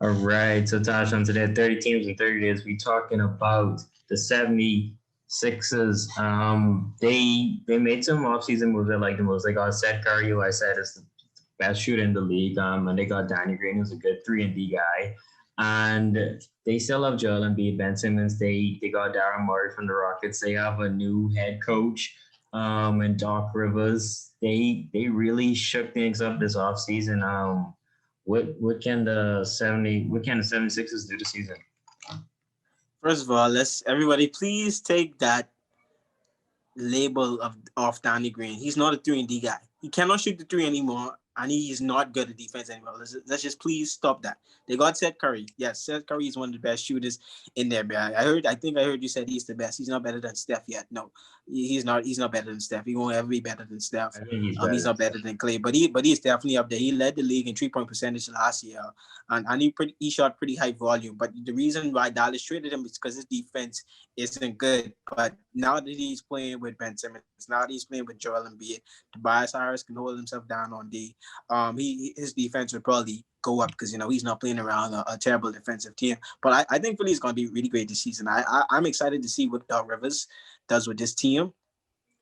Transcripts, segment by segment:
All right. So, Tosh, on today, 30 teams in 30 days, we talking about the 76ers. They made some offseason moves I like the most. They got Seth Curry, who I said is the best shooter in the league. And they got Danny Green, who's a good 3-and-D guy. And they still have Joel Embiid, Ben Simmons. They got Darren Murray from the Rockets. They have a new head coach, and Doc Rivers. They really shook things up this offseason. What can the 76ers do this season? First of all, let's everybody please take that label of Danny Green. He's not a 3-and-D guy. He cannot shoot the three anymore, and he is not good at defense anymore. Let's just please stop that. They got Seth Curry. Yes, Seth Curry is one of the best shooters in there. But I think I heard you said he's the best. He's not better than Steph yet. No, he's not. He's not better than Steph. He won't ever be better than Steph. I think he's He's better. not better than Clay, but he's definitely up there. He led the league in 3-point percentage last year, and he shot pretty high volume. But the reason why Dallas traded him is because his defense isn't good. But now that he's playing with Ben Simmons, now that he's playing with Joel Embiid, Tobias Harris can hold himself down on D. His defense would probably go up because he's not playing around a terrible defensive team. But I think Philly is going to be really great this season. I'm excited to see what Doc Rivers does with this team.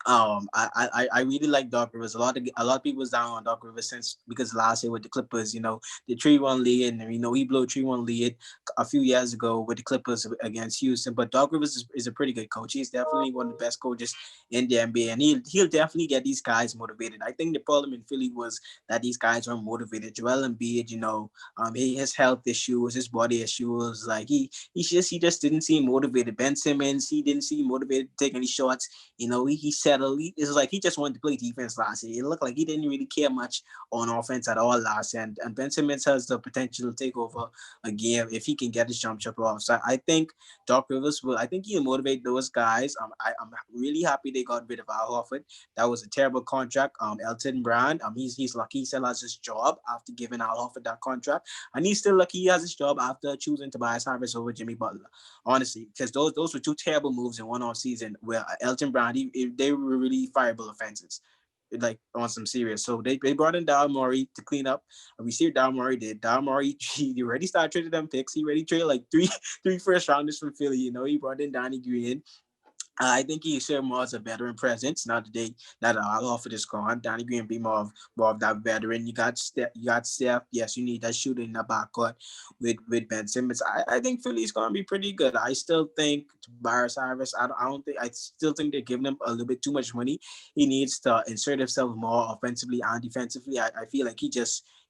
I really like Doc Rivers. A lot of people was down on Doc Rivers since because last year with the Clippers, the 3-1 lead, and he blew a 3-1 lead a few years ago with the Clippers against Houston. But Doc Rivers is a pretty good coach. He's definitely one of the best coaches in the NBA, and he'll definitely get these guys motivated. I think the problem in Philly was that these guys weren't motivated. Joel Embiid, his health issues, his body issues, like he just didn't seem motivated. Ben Simmons, he didn't seem motivated to take any shots. He settled. It's like he just wanted to play defense last year. It looked like he didn't really care much on offense at all last year. And Ben Simmons has the potential to take over a game if he can get his jump shot off. So I think Doc Rivers will. I think he'll motivate those guys. I'm really happy they got rid of Al Horford. That was a terrible contract. Elton Brand. He's lucky he still has his job after giving Al Horford that contract, and he's still lucky he has his job after choosing Tobias Harris over Jimmy Butler. Honestly, because those were two terrible moves in one off season where Elton Brand they were really fireable offenses, like on some serious. So they brought in Daryl Morey to clean up. And we see what Daryl Morey did. Daryl Morey, he already started trading them picks. He already traded like three first rounders from Philly. He brought in Danny Green. I think he served more as a veteran presence. Now today, that Al Horford is gone. Danny Green be more of that veteran. You got Steph. Yes, you need that shooter in the backcourt with Ben Simmons. I think Philly's gonna be pretty good. I still think Tobias Harris. I don't think. I still think they're giving him a little bit too much money. He needs to insert himself more offensively and defensively. I feel like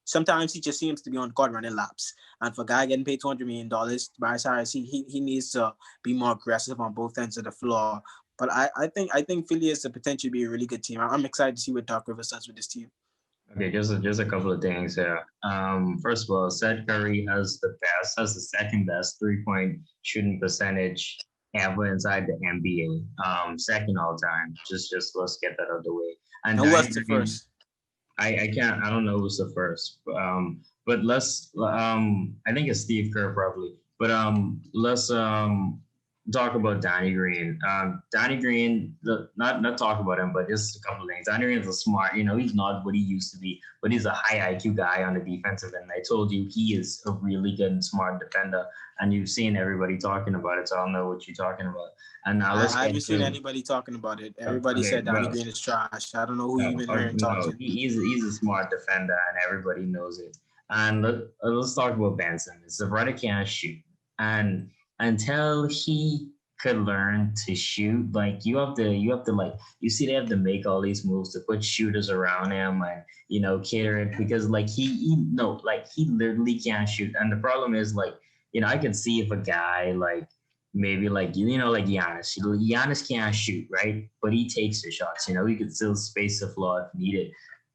sometimes he just seems to be on the court running laps. And for a guy getting paid $200 million, Tobias Harris, he needs to be more aggressive on both ends of the floor. But I think Philly has the potential to be a really good team. I'm excited to see what Doc Rivers does with this team. Okay, just a couple of things here. First of all, Seth Curry has the second best 3-point shooting percentage ever inside the NBA. Second all time. Just let's get that out of the way. And And who was Danny the Green, first? I don't know who's the first. But let's I think it's Steve Kerr probably. But let's talk about Danny Green. Danny Green, not talk about him, but just a couple of things. Danny Green's a smart, he's not what he used to be, but he's a high IQ guy on the defensive end. I told you he is a really good and smart defender, and you've seen everybody talking about it, so I don't know what you're talking about. And now let's I get haven't seen to anybody talking about it. Everybody okay, said Danny well, Green is trash. I don't know who you no, even heard no, talking. he's a smart defender, and everybody knows it. And let's talk about Benson. The brother can't shoot, and until he could learn to shoot, like you have to like you see they have to make all these moves to put shooters around him and cater it because like he no like he literally can't shoot, and the problem is like I could see if a guy like maybe like like Giannis. Giannis can't shoot, right? But he takes the shots. He could still space the floor if needed.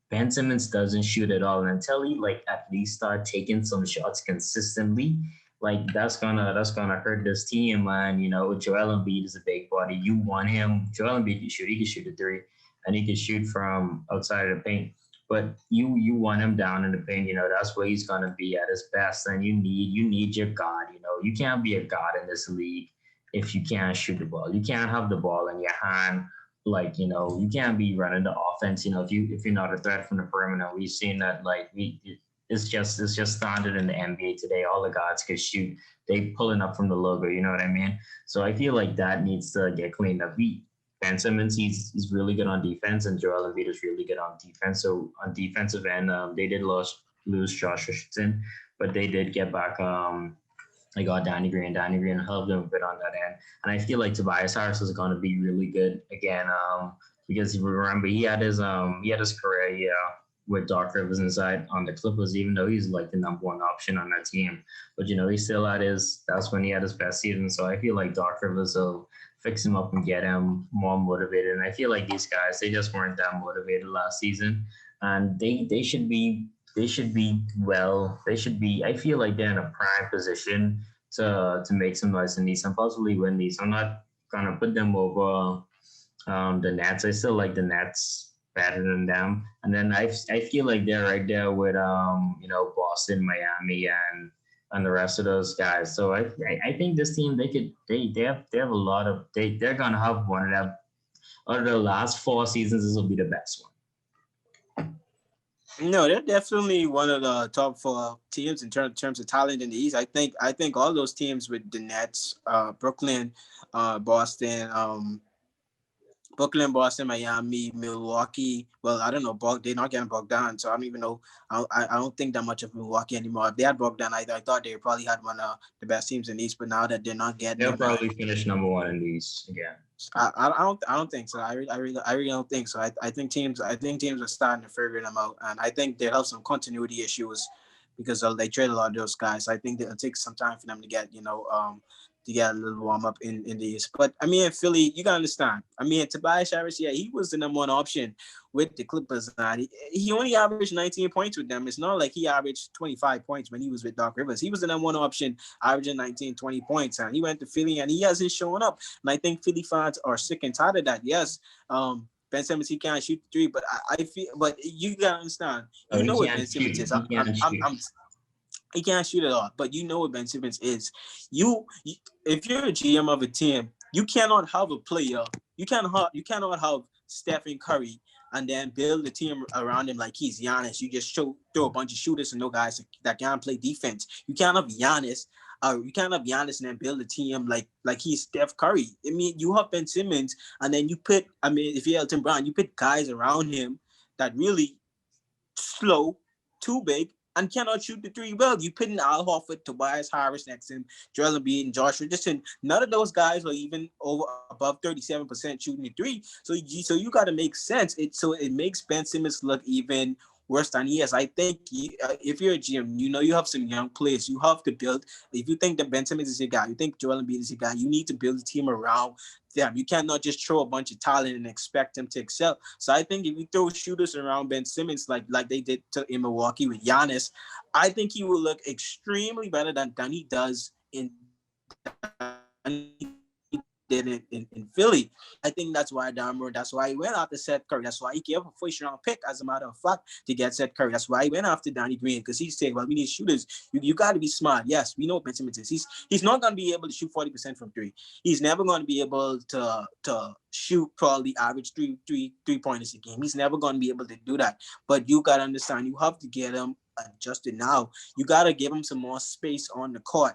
Ben Simmons doesn't shoot at all, and until he like at least start taking some shots consistently, like that's gonna hurt this team. Man, Joel Embiid is a big body. You want him. Joel Embiid can shoot. He can shoot a three, and he can shoot from outside of the paint. But you want him down in the paint. That's where he's gonna be at his best. And you need your god. You can't be a god in this league if you can't shoot the ball. You can't have the ball in your hand. Like you can't be running the offense. If you're not a threat from the perimeter. We've seen that. Like it's just standard in the NBA today. All the guys can shoot. They pulling up from the logo. You know what I mean? So I feel like that needs to get cleaned up. Ben Simmons, he's really good on defense, and Joel Embiid is really good on defense. So on defensive end, they did lose Josh Richardson, but they did get back. They got Danny Green. Danny Green helped them a bit on that end, and I feel like Tobias Harris is going to be really good again. Because you remember he had his career, yeah, with Doc Rivers inside on the Clippers, even though he's like the number one option on that team. But he still had his that's when he had his best season. So I feel like Doc Rivers will fix him up and get him more motivated. And I feel like these guys, they just weren't that motivated last season. And they should be I feel like they're in a prime position to make some noise in these and possibly win these. I'm not gonna put them over the Nets. I still like the Nets better than them. And then I feel like they're right there with Boston, Miami, and the rest of those guys. So I think this team they have a lot of they're gonna have one of them out of the last 4 seasons. This will be the best one. No, they're definitely one of the top 4 teams in terms of talent in the East. I think all those teams with the Nets, Brooklyn, Boston, Boston, Miami, Milwaukee. Well, I don't know. They're not getting Bogdan, so I don't even know. I don't think that much of Milwaukee anymore. If they had Bogdan, I thought they probably had one of the best teams in the East. But now that they're not getting They'll him, probably finish number one in these again. I don't think so. I really don't think so. I think teams are starting to figure them out, and I think they have some continuity issues because they trade a lot of those guys. So I think it'll take some time for them to get a little warm up in these. But I mean, Philly, you gotta understand. I mean, Tobias Harris, yeah, he was the number one option with the Clippers. He only averaged 19 points with them. It's not like he averaged 25 points when he was with Doc Rivers. He was the number one option, averaging 19, 20 points. And he went to Philly and he hasn't shown up. And I think Philly fans are sick and tired of that. Yes, Ben Simmons, he can't shoot the three, but I feel, but you gotta understand, Oh, you he know what Ben can't Simmons shoot. is. He can't shoot. He can't shoot at all, but you know what Ben Simmons is. You if you're a GM of a team, you cannot have a player. You cannot have Stephen Curry and then build a team around him like he's Giannis. You just throw a bunch of shooters and no guys that can't play defense. You can't have Giannis. You can't have Giannis and then build a team like he's Steph Curry. I mean, you have Ben Simmons and then you put. I mean, if you're Elton Brown, you put guys around him that really slow, too big, and cannot shoot the three well. You put in Al Horford, Tobias Harris next to him, Joel Embiid, and Josh Richardson. None of those guys are even above 37% shooting the three. So you got to make sense. It makes Ben Simmons look even worse than he is. I think if you're a GM, you have some young players. You have to build. If you think that Ben Simmons is your guy, you think Joel Embiid is your guy, you need to build a team around them. You cannot just throw a bunch of talent and expect them to excel. So I think if you throw shooters around Ben Simmons like they did in Milwaukee with Giannis, I think he will look extremely better than he does did in Philly. I think that's why he went after Seth Curry. That's why he gave a first round pick, as a matter of fact, to get Seth Curry. That's why he went after Danny Green, because he's saying, well, we need shooters. You got to be smart. Yes, we know what Ben Simmons is. He's not going to be able to shoot 40% from three. He's never going to be able to shoot probably average three pointers a game. He's never going to be able to do that. But you got to understand, you have to get him adjusted now. You got to give him some more space on the court.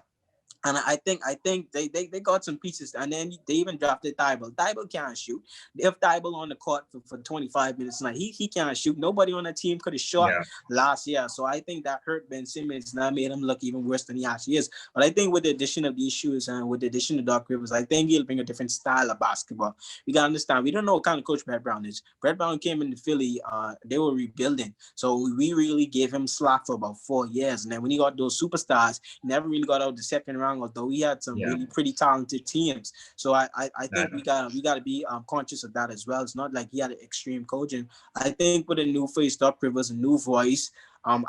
And I think they got some pieces, and then they even drafted Thibault. Thibault can't shoot. They have Thibault on the court for 25 minutes tonight. He can't shoot. Nobody on the team could have shot last year. So I think that hurt Ben Simmons, and that made him look even worse than he actually is. But I think with the addition of these shoes and with the addition of Doc Rivers, I think he'll bring a different style of basketball. We gotta understand, we don't know what kind of coach Brett Brown is. Brett Brown came into Philly, they were rebuilding. So we really gave him slack for about 4 years. And then when he got those superstars, he never really got out the second round, although he had some really pretty talented teams. So I think we gotta be conscious of that as well. It's not like he had an extreme coaching. I think with a new face, Doc Rivers, a new voice. I'm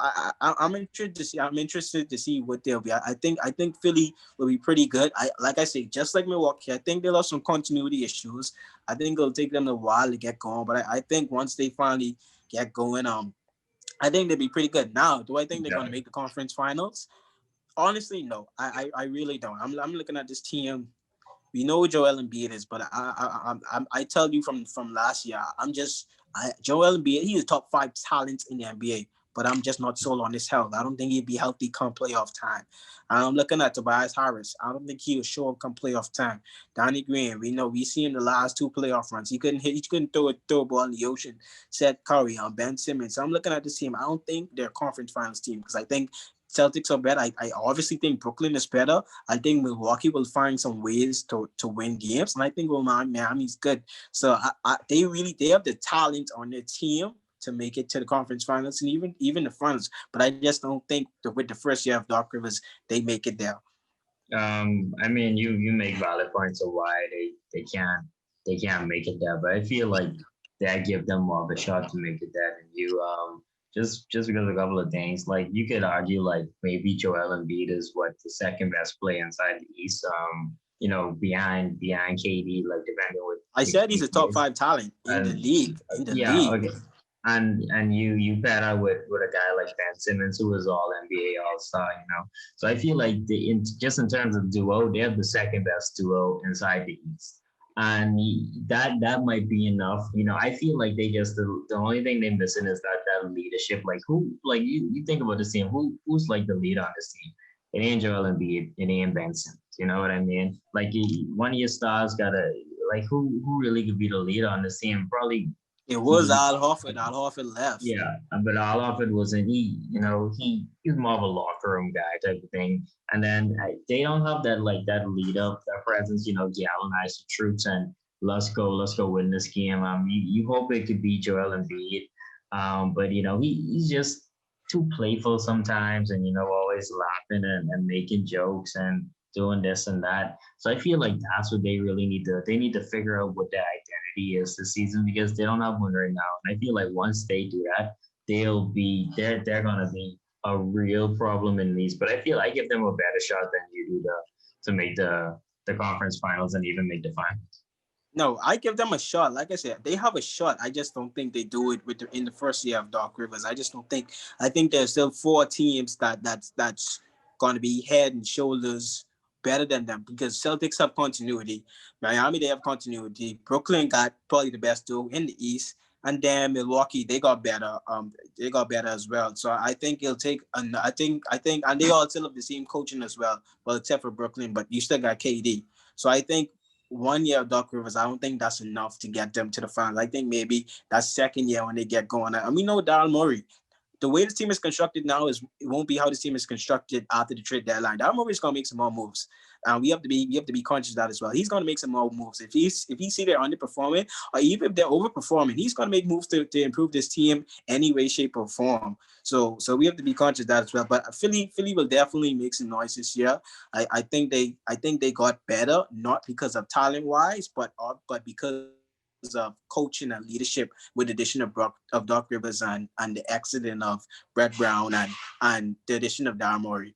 interested to see what they'll be. I think Philly will be pretty good. Like I say, just like Milwaukee, I think they'll have some continuity issues. I think it'll take them a while to get going, but I think once they finally get going, I think they'll be pretty good. Now, do I think they're going to make the conference finals? Honestly, no. I really don't. I'm looking at this team. We know who Joel Embiid is, but I tell you from last year, Joel Embiid. He is top 5 talent in the NBA. but I'm just not sold on his health. I don't think he'd be healthy come playoff time. I'm looking at Tobias Harris. I don't think he'll show up come playoff time. Donnie Green, we see in the last two playoff runs, he couldn't throw a ball in the ocean. Seth Curry, Ben Simmons. So I'm looking at this team. I don't think they're a conference finals team because I think Celtics are better. I obviously think Brooklyn is better. I think Milwaukee will find some ways to win games, and I think Miami's good. So they have the talent on their team to make it to the conference finals and even the finals. But I just don't think that with the first year of Doc Rivers, they make it there. I mean, you make valid points of why they can't make it there, but I feel like that give them more of a shot to make it there than you. Just because of a couple of things, like you could argue like maybe Joel Embiid is what the second best player inside the East. Behind KD, like depending on what I said he's a top is. 5 talent in the And league. In the yeah, league. okay. And you pair that with a guy like Ben Simmons, who was all NBA All Star. So I feel like just in terms of duo, they have the second best duo inside the East, and that might be enough. I feel like they just the only thing they're missing is that leadership. Like who, like you think about this team, who's like the leader on this team? It ain't Joel Embiid, it ain't Ben Simmons. You know what I mean? Like one of your stars gotta like who really could be the leader on this team? Probably It was Al Horford. Al Horford left. yeah, but all of it wasn't he's more of a locker room guy type of thing. And then they don't have that lead up, that presence, galvanize the troops and let's go win this game. You hope it could be Joel Embiid, but he's just too playful sometimes, and always laughing and making jokes and doing this and that. So I feel like that's what they really need to figure out what their identity is this season because they don't have one right now. And I feel like once they do that, they're gonna be a real problem in these. But I feel I give them a better shot than you do to make the conference finals and even make the finals. No, I give them a shot. Like I said, they have a shot. I just don't think they do it in the first year of Doc Rivers. I just don't think. I think there's still 4 teams that's going to be head and shoulders better than them because Celtics have continuity. Miami, they have continuity. Brooklyn got probably the best duo in the East, and then Milwaukee, they got better. They got better as well. So I think it'll take. I think, and they all still have the same coaching as well. Well, except for Brooklyn, but you still got KD. So I think 1 year of Doc Rivers, I don't think that's enough to get them to the finals. I think maybe that second year when they get going. And we know Daryl Morey. The way the team is constructed now it won't be how the team is constructed after the trade deadline. Daryl Morey is going to make some more moves. We have to be conscious of that as well. He's going to make some more moves. If he see they're underperforming or even if they're overperforming, he's going to make moves to improve this team any way, shape, or form. So we have to be conscious of that as well. But Philly will definitely make some noise this year. I think they got better, not because of talent wise, but because of coaching and leadership with the addition of Doc Rivers and the exiting of Brett Brown and the addition of Daryl Morey.